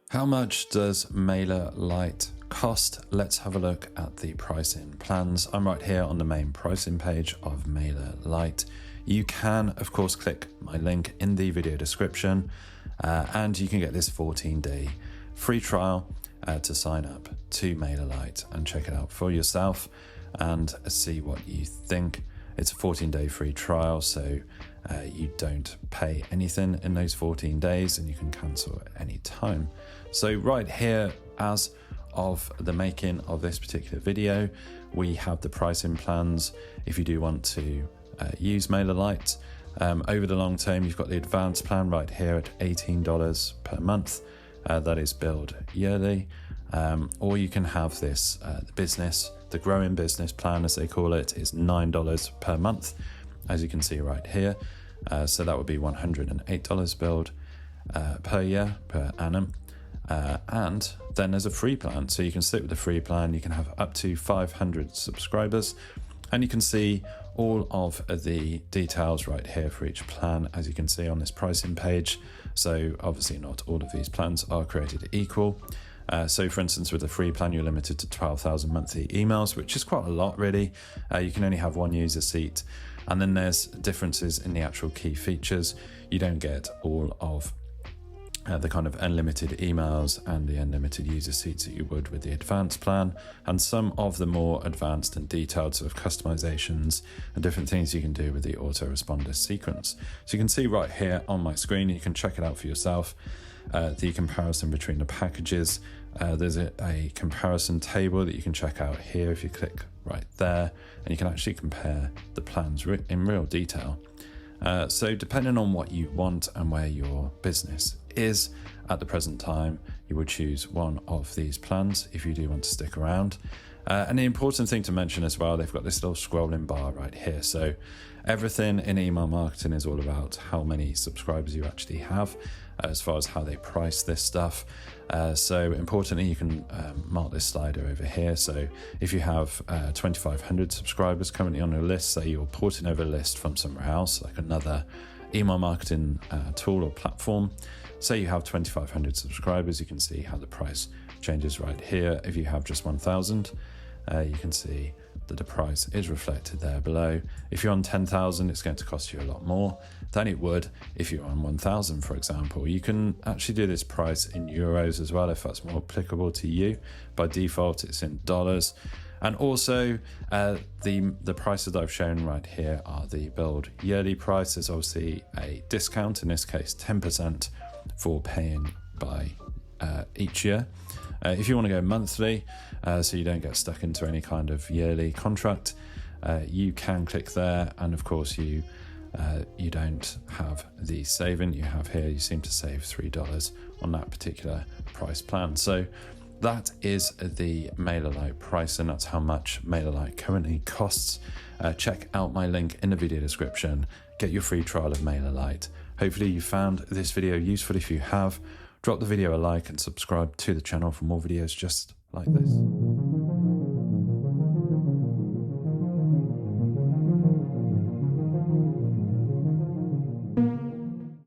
How much does MailerLite cost? Let's have a look at the pricing plans. I'm right here on the main pricing page of MailerLite. You can, of course, click my link in the video description and you can get this 14-day free trial to sign up to MailerLite and check it out for yourself and see what you think. It's a 14-day free trial, so you don't pay anything in those 14 days and you can cancel at any time. So right here, as of the making of this particular video, we have the pricing plans. If you do want to use MailerLite, over the long term, you've got the advanced plan right here at $18 per month. That is billed yearly. Or you can have this, the growing business plan, as they call it, is $9 per month, as you can see right here. So that would be $108 billed per year, per annum. And then there's a free plan. So you can stick with the free plan. You can have up to 500 subscribers, and you can see all of the details right here for each plan, as you can see on this pricing page. So obviously not all of these plans are created equal. So for instance, with the free plan, you're limited to 12,000 monthly emails, which is quite a lot really. You can only have one user seat. And then there's differences in the actual key features. You don't get all of the kind of unlimited emails and the unlimited user seats that you would with the advanced plan, and some of the more advanced and detailed sort of customizations and different things you can do with the autoresponder sequence. So you can see right here on my screen, you can check it out for yourself, the comparison between the packages. There's a comparison table that you can check out here if you click right there, and you can actually compare the plans in real detail. So depending on what you want and where your business is at the present time, you would choose one of these plans if you do want to stick around. And the important thing to mention as well, they've got this little scrolling bar right here. So everything in email marketing is all about how many subscribers you actually have, as far as how they price this stuff. So importantly, you can mark this slider over here. So if you have 2,500 subscribers currently on your list, say you're porting over a list from somewhere else, like another email marketing tool or platform, say you have 2,500 subscribers, you can see how the price changes right here. If you have just 1,000, you can see that the price is reflected there below. If you're on 10,000, it's going to cost you a lot more than it would if you're on 1,000, for example. You can actually do this price in euros as well, if that's more applicable to you. By default, it's in dollars. And also the prices that I've shown right here are the billed yearly price. There's obviously a discount, in this case 10% for paying by each year. If you want to go monthly, so you don't get stuck into any kind of yearly contract, you can click there, and of course you don't have the saving you have here. You seem to save $3 on that particular price plan. So that is the MailerLite price, and that's how much MailerLite currently costs. Check out my link in the video description. Get your free trial of MailerLite. Hopefully you found this video useful. If you have, drop the video a like and subscribe to the channel for more videos just like this.